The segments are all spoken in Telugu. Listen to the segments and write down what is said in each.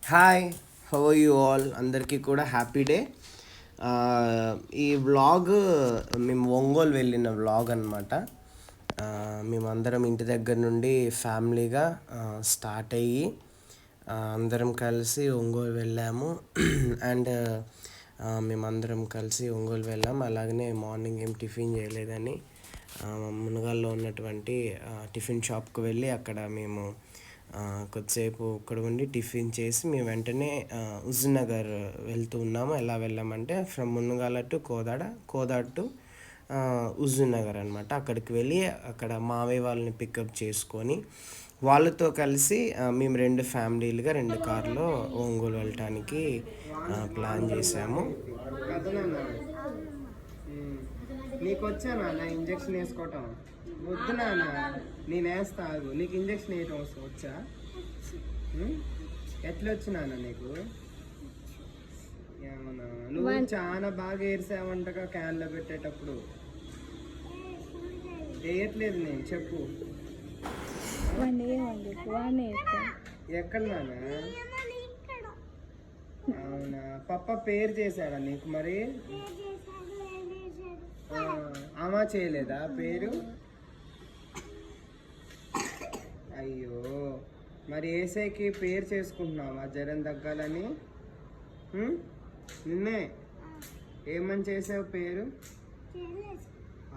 Hi, how are you all? అందరికీ కూడా హ్యాపీ డే. ఈ వ్లాగ్ మేము ఒంగోలు వెళ్ళిన వ్లాగ్ అనమాట. మేమందరం ఇంటి దగ్గర నుండి ఫ్యామిలీగా స్టార్ట్ అయ్యి అందరం కలిసి ఒంగోలు వెళ్ళాము. అండ్ మేమందరం కలిసి ఒంగోలు వెళ్ళాము. అలాగనే మార్నింగ్ ఏం టిఫిన్ చేయలేదని మునగాల్లో ఉన్నటువంటి టిఫిన్ షాప్కి వెళ్ళి అక్కడ మేము కొద్దిసేపు ఇక్కడ ఉండి టిఫిన్ చేసి మేము వెంటనే హుజూర్నగర్ వెళ్తూ ఉన్నాము. ఎలా వెళ్ళామంటే from Munagala to Kodad to Huzurnagar అనమాట. అక్కడికి వెళ్ళి అక్కడ మావయ్య వాళ్ళని పికప్ చేసుకొని వాళ్ళతో కలిసి మేము 2 ఫ్యామిలీలుగా 2 కార్లో ఒంగోలు వెళ్ళటానికి ప్లాన్ చేసాము. నీకు వచ్చా నాన్న ఇంజక్షన్ వేసుకోవటం? వద్దు నాన్న, నేను వేస్తా. నీకు ఇంజక్షన్ వేయటం వచ్చా? ఎట్లా వచ్చినా నీకు? ఏమన్నా నువ్వు చాలా బాగా ఏర్సావంటగా క్యాన్లో పెట్టేటప్పుడు. వేయట్లేదు నేను, చెప్పు. ఎక్కడ నాన్న? అవునా, పప్ప పేరు చేశాడా నీకు? మరి అమ్మా చేయలేదా పేరు? అయ్యో, మరి ఏసైకి పేరు చేసుకుంటున్నావా జ్వరం తగ్గాలని? నిన్నే ఏమని చేసావు పేరు?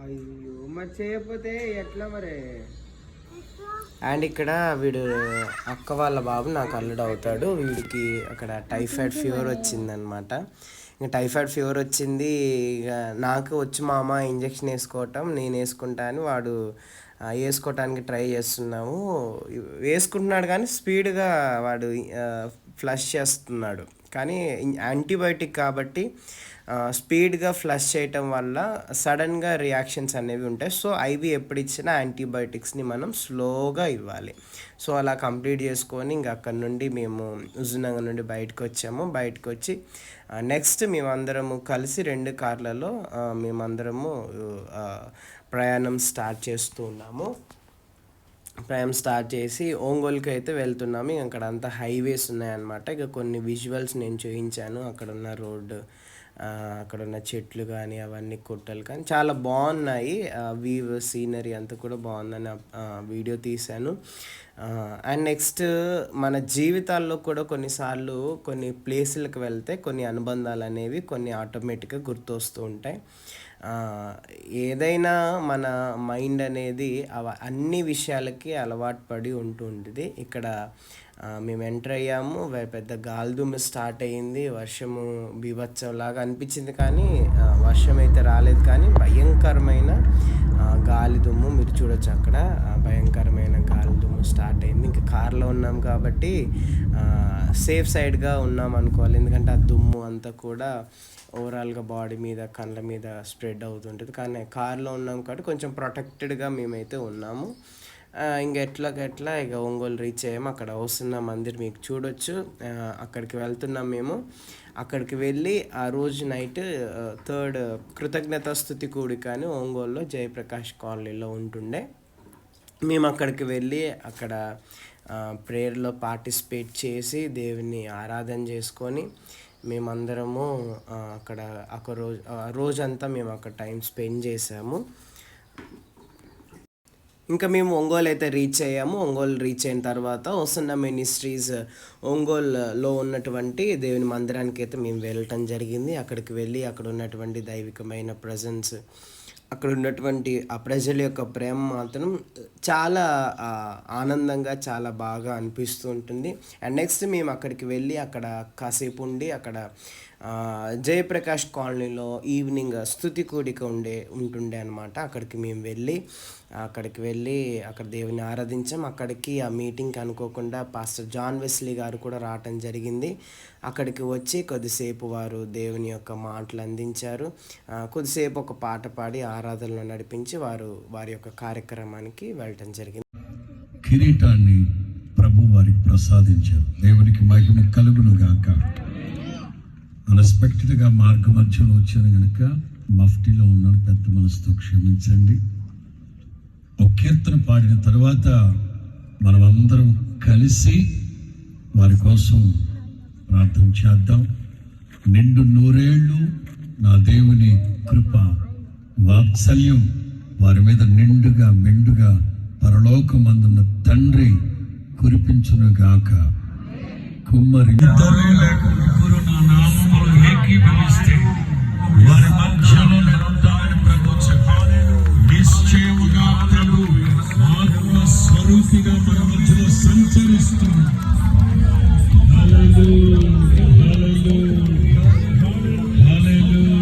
అయ్యో, మరి చేయకపోతే ఎట్లా మరి? అండ్ ఇక్కడ వీడు అక్క వాళ్ళ బాబు నాకు అల్లుడు అవుతాడు. వీడికి అక్కడ టైఫాయిడ్ ఫీవర్ వచ్చిందనమాట. ఇంకా టైఫాయిడ్ ఫీవర్ వచ్చింది. ఇక నాకు వచ్చి మా అమ్మ ఇంజక్షన్ వేసుకోవటం, నేను వేసుకుంటాను, వాడు వేసుకోవటానికి ట్రై చేస్తున్నాము. వేసుకుంటున్నాడు కానీ స్పీడ్గా వాడు ఫ్లష్ చేస్తున్నాడు. కానీ యాంటీబయాటిక్ కాబట్టి స్పీడ్గా ఫ్లష్ చేయటం వల్ల సడన్గా రియాక్షన్స్ అనేవి ఉంటాయి. సో ఐవి ఎప్పుడు ఇచ్చినా యాంటీబయాటిక్స్ని మనం స్లోగా ఇవ్వాలి. సో అలా కంప్లీట్ చేసుకొని ఇంక అక్కడ నుండి మేము హుజూర్నగర్ నుండి బయటకు వచ్చి నెక్స్ట్ మేమందరము కలిసి 2 కార్లలో మేమందరము ప్రయాణం స్టార్ట్ చేస్తూ ఉన్నాము. ప్రయాణం స్టార్ట్ చేసి ఒంగోలుకి అయితే వెళ్తున్నాము. అక్కడ అంతా హైవేస్ ఉన్నాయన్నమాట. ఇక కొన్ని విజువల్స్ నేను చూపించాను. అక్కడ ఉన్న రోడ్డు, అక్కడ ఉన్న చెట్లు కానీ అవన్నీ కొట్టలు కానీ చాలా బాగున్నాయి. వ్యూ సీనరీ అంతా కూడా బాగుందని వీడియో తీశాను. అండ్ నెక్స్ట్ మన జీవితాల్లో కూడా కొన్నిసార్లు కొన్ని ప్లేసులకు వెళ్తే కొన్ని అనుబంధాలు అనేవి కొన్ని ఆటోమేటిక్గా గుర్తొస్తూ ఉంటాయి. ఏదైనా మన మైండ్ అనేది అన్ని విషయాలకి అలవాటు పడి ఉంటుంది. ఇక్కడ మేము ఎంటర్ అయ్యాము, పెద్ద గాలిదుమ్ము స్టార్ట్ అయ్యింది. వర్షము బీభత్సంలాగా అనిపించింది కానీ వర్షం అయితే రాలేదు. కానీ భయంకరమైన గాలిదుమ్ము మీరు చూడొచ్చు. అక్కడ భయంకరమైన గాలిదుమ్ము స్టార్ట్ అయింది. ఇంకా కార్లో ఉన్నాం కాబట్టి సేఫ్ సైడ్గా ఉన్నాం అనుకోవాలి. ఎందుకంటే ఆ దుమ్ము అంతా కూడా ఓవరాల్గా బాడీ మీద, కళ్ళ మీద స్ప్రెడ్ అవుతుంటుంది. కానీ కార్లో ఉన్నాం కాబట్టి కొంచెం ప్రొటెక్టెడ్గా మేమైతే ఉన్నాము. ఎట్లా ఇక ఒంగోలు రీచ్ అయ్యాము. అక్కడ వస్తున్న మందిర్ మీకు చూడొచ్చు. అక్కడికి వెళ్తున్నాం మేము. అక్కడికి వెళ్ళి ఆ రోజు నైట్ 3rd కృతజ్ఞతా స్తుతి కూడిక అని ఒంగోలులో జయప్రకాష్ కాలనీలో ఉంటుండే. మేము అక్కడికి వెళ్ళి అక్కడ ప్రేయర్లో పార్టిసిపేట్ చేసి దేవుని ఆరాధన చేసుకొని మేమందరము అక్కడ రోజంతా మేము అక్కడ టైం స్పెండ్ చేసాము. ఇంకా మేము ఒంగోలు అయితే రీచ్ అయ్యాము. ఒంగోలు రీచ్ అయిన తర్వాత వస్తున్న మినిస్ట్రీస్ ఒంగోలులో ఉన్నటువంటి దేవుని మందిరానికి అయితే మేము వెళ్ళటం జరిగింది. అక్కడికి వెళ్ళి అక్కడ ఉన్నటువంటి దైవికమైన ప్రజెన్స్, అక్కడ ఉన్నటువంటి ఆ ప్రజల యొక్క ప్రేమ మాత్రం చాలా ఆనందంగా, చాలా బాగా అనిపిస్తూ ఉంటుంది. అండ్ నెక్స్ట్ మేము అక్కడికి వెళ్ళి అక్కడ కాసేపు ఉండి అక్కడ జయప్రకాష్ కాలనీలో ఈవినింగ్ స్తుతి కూడిక ఉంటుండే అనమాట. అక్కడికి మేము వెళ్ళి అక్కడ దేవుని ఆరాధించాం. అక్కడికి ఆ మీటింగ్కి అనుకోకుండా పాస్టర్ జాన్ వెస్లీ గారు కూడా రావటం జరిగింది. అక్కడికి వచ్చి కొద్దిసేపు వారు దేవుని యొక్క మాటలు అందించారు. కొద్దిసేపు ఒక పాట పాడి ఆరాధనలో నడిపించి వారి యొక్క కార్యక్రమానికి వెళ్ళటం జరిగింది. కిరీటాన్ని ప్రభు వారికి ప్రసాదించారు. దేవునికి మహిమ కలుగును గాక. అన్ఎక్స్పెక్టెడ్గా మార్గ మధ్యలో వచ్చాను కనుక మఫ్టీలో ఉన్నాను, పెద్ద మనసుతో క్షమించండి. ఒక కీర్తన పాడిన తర్వాత మనమందరం కలిసి వారి కోసం ప్రార్థన చేద్దాం. నిండు నూరేళ్ళు నా దేవుని కృప వాత్సల్యం వారి మీద నిండుగా మెండుగా పరలోకమందున్న తండ్రి కురిపించును గాక. కుమ్మరి ఇద్దరు లేక ముగ్గురు నా నామములో ఏకీభవిస్తే వారి మధ్యలో నేను ఉంటానని ప్రభువు చెప్పాడు. నిశ్చయముగా అతడు ఆత్మ స్వరూపిగా మన మధ్యలో సంచరిస్తున్నాడు. హల్లెలూయా, హల్లెలూయా, హల్లెలూయా.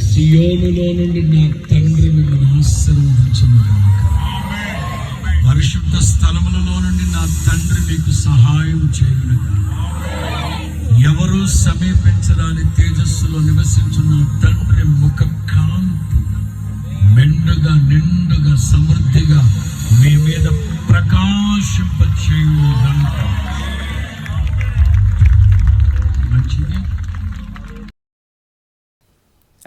సియోనులో నుండి నా తండ్రి మిమ్మల్ని ఆశీర్వదించునుగాక. పరిశుద్ధ స్థలములలో నుండి నా తండ్రి మీకు సహాయం చేయునుగాక. ఎవరు సమీపించరాని తేజస్సులో నివసించున్న తండ్రి ముఖ కాంతి మెండుగా నిండుగా సమృద్ధిగా మీ మీద ప్రకాశింపచేయునుగాక. మంచిది.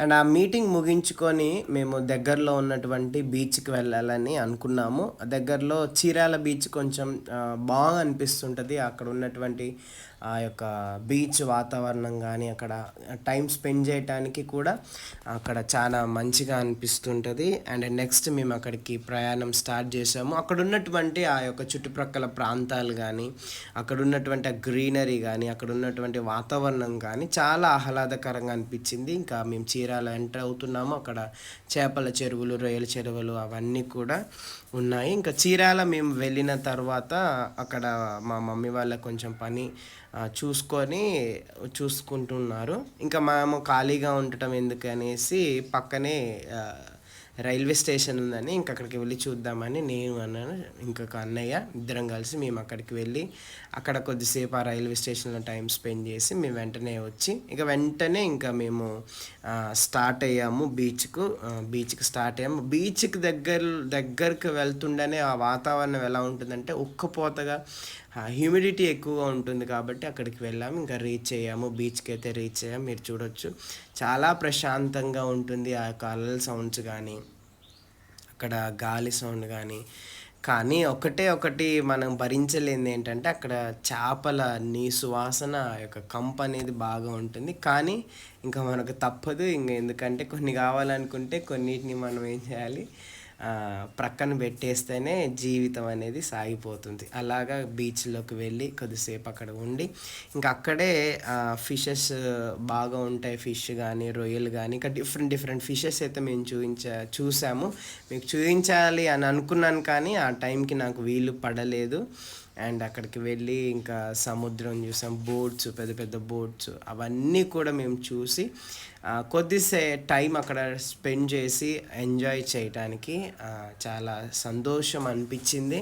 అండ్ ఆ మీటింగ్ ముగించుకొని మేము దగ్గరలో ఉన్నటువంటి బీచ్కి వెళ్ళాలని అనుకున్నాము. దగ్గరలో చీరాల బీచ్ కొంచెం బాగా అనిపిస్తుంటుంది. అక్కడ ఉన్నటువంటి ఆ యొక్క బీచ్ వాతావరణం కానీ అక్కడ టైం స్పెండ్ చేయడానికి కూడా అక్కడ చాలా మంచిగా అనిపిస్తుంటుంది. అండ్ నెక్స్ట్ మేము అక్కడికి ప్రయాణం స్టార్ట్ చేసాము. అక్కడ ఉన్నటువంటి ఆ యొక్క చుట్టుప్రక్కల ప్రాంతాలు కానీ అక్కడ ఉన్నటువంటి ఆ గ్రీనరీ కానీ అక్కడ ఉన్నటువంటి వాతావరణం కానీ చాలా ఆహ్లాదకరంగా అనిపించింది. ఇంకా మేము చీరాల ఎంటర్ అవుతున్నాము. అక్కడ చేపల చెరువులు, రొయ్యల చెరువులు అవన్నీ కూడా ఉన్నాయి. ఇంకా చీరాల మేము వెళ్ళిన తర్వాత అక్కడ మా మమ్మీ వాళ్ళ కొంచెం పని చూసుకుంటున్నారు. ఇంకా మేము ఖాళీగా ఉండటం ఎందుకనేసి పక్కనే రైల్వే స్టేషన్ ఉందని ఇంక అక్కడికి వెళ్ళి చూద్దామని నేను అన్నాను, ఇంకొక అన్నయ్య ఇద్దరం కలిసి మేము అక్కడికి వెళ్ళి అక్కడ కొద్దిసేపు ఆ రైల్వే స్టేషన్లో టైం స్పెండ్ చేసి మేము వెంటనే ఇంకా మేము స్టార్ట్ అయ్యాము. బీచ్కి స్టార్ట్ అయ్యాము. బీచ్కి దగ్గరకు వెళ్తుండేనే ఆ వాతావరణం ఎలా ఉంటుందంటే ఉక్కపోతగా హ్యూమిడిటీ ఎక్కువగా ఉంటుంది కాబట్టి అక్కడికి వెళ్ళాము. ఇంకా బీచ్కి అయితే రీచ్ అయ్యాము. మీరు చూడొచ్చు చాలా ప్రశాంతంగా ఉంటుంది. ఆ యొక్క అలల సౌండ్స్ కానీ అక్కడ గాలి సౌండ్ కానీ ఒకటి మనం భరించలేనిది ఏంటంటే అక్కడ చేపల నీసు వాసన, ఆ యొక్క కంపు అనేది బాగా ఉంటుంది. కానీ ఇంకా మనకు తప్పదు. ఎందుకంటే కొన్ని కావాలనుకుంటే కొన్నిటిని మనం ఏం చేయాలి, ప్రక్కన పెట్టేస్తేనే జీవితం అనేది సాగిపోతుంది. అలాగా బీచ్లోకి వెళ్ళి కొద్దిసేపు అక్కడ ఉండి ఇంకా అక్కడే ఫిషెస్ బాగా ఉంటాయి. ఫిష్ కానీ రొయ్యలు కానీ ఇంకా డిఫరెంట్ ఫిషెస్ అయితే మేము చూసాము. మీకు చూపించాలి అని అనుకున్నాను కానీ ఆ టైంకి నాకు వీలు పడలేదు. అండ్ అక్కడికి వెళ్ళి ఇంకా సముద్రం చూసాం, బోట్స్, పెద్ద బోట్స్ అవన్నీ కూడా మేము చూసి టైం అక్కడ స్పెండ్ చేసి ఎంజాయ్ చేయడానికి చాలా సంతోషం అనిపించింది.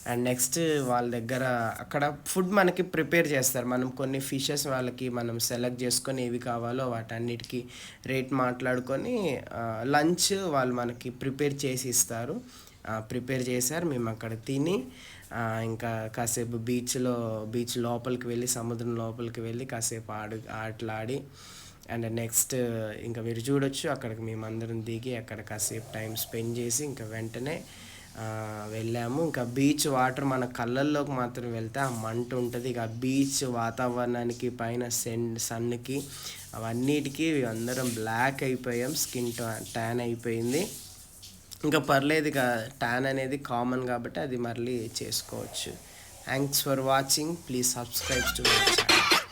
అండ్ నెక్స్ట్ వాళ్ళ దగ్గర అక్కడ ఫుడ్ మనకి ప్రిపేర్ చేస్తారు. మనం కొన్ని ఫిషెస్ వాళ్ళకి మనం సెలెక్ట్ చేసుకొని ఏవి కావాలో వాటన్నిటికీ రేట్ మాట్లాడుకొని లంచ్ వాళ్ళు మనకి ప్రిపేర్ చేసి ఇస్తారు. ప్రిపేర్ చేశారు. మేము అక్కడ తిని ఇంకా కాసేపు బీచ్ లోపలికి వెళ్ళి సముద్రం లోపలికి వెళ్ళి కాసేపు ఆటలాడి అండ్ నెక్స్ట్ ఇంకా మీరు చూడొచ్చు అక్కడికి మేమందరం దిగి అక్కడ కాసేపు టైం స్పెండ్ చేసి ఇంకా వెంటనే వెళ్ళాము. ఇంకా బీచ్ వాటర్ మన కళ్ళల్లోకి మాత్రం వెళ్తే ఆ మంట ఉంటుంది. ఇక బీచ్ వాతావరణానికి పైన సన్కి అవన్నిటికీ అందరం బ్లాక్ అయిపోయాం. స్కిన్ ట్యాన్ అయిపోయింది. ఇంకా పర్లేదు, ఇక ట్యాన్ అనేది కామన్ కాబట్టి అది మళ్ళీ చేసుకోవచ్చు. Thanks for watching. Please subscribe to my channel.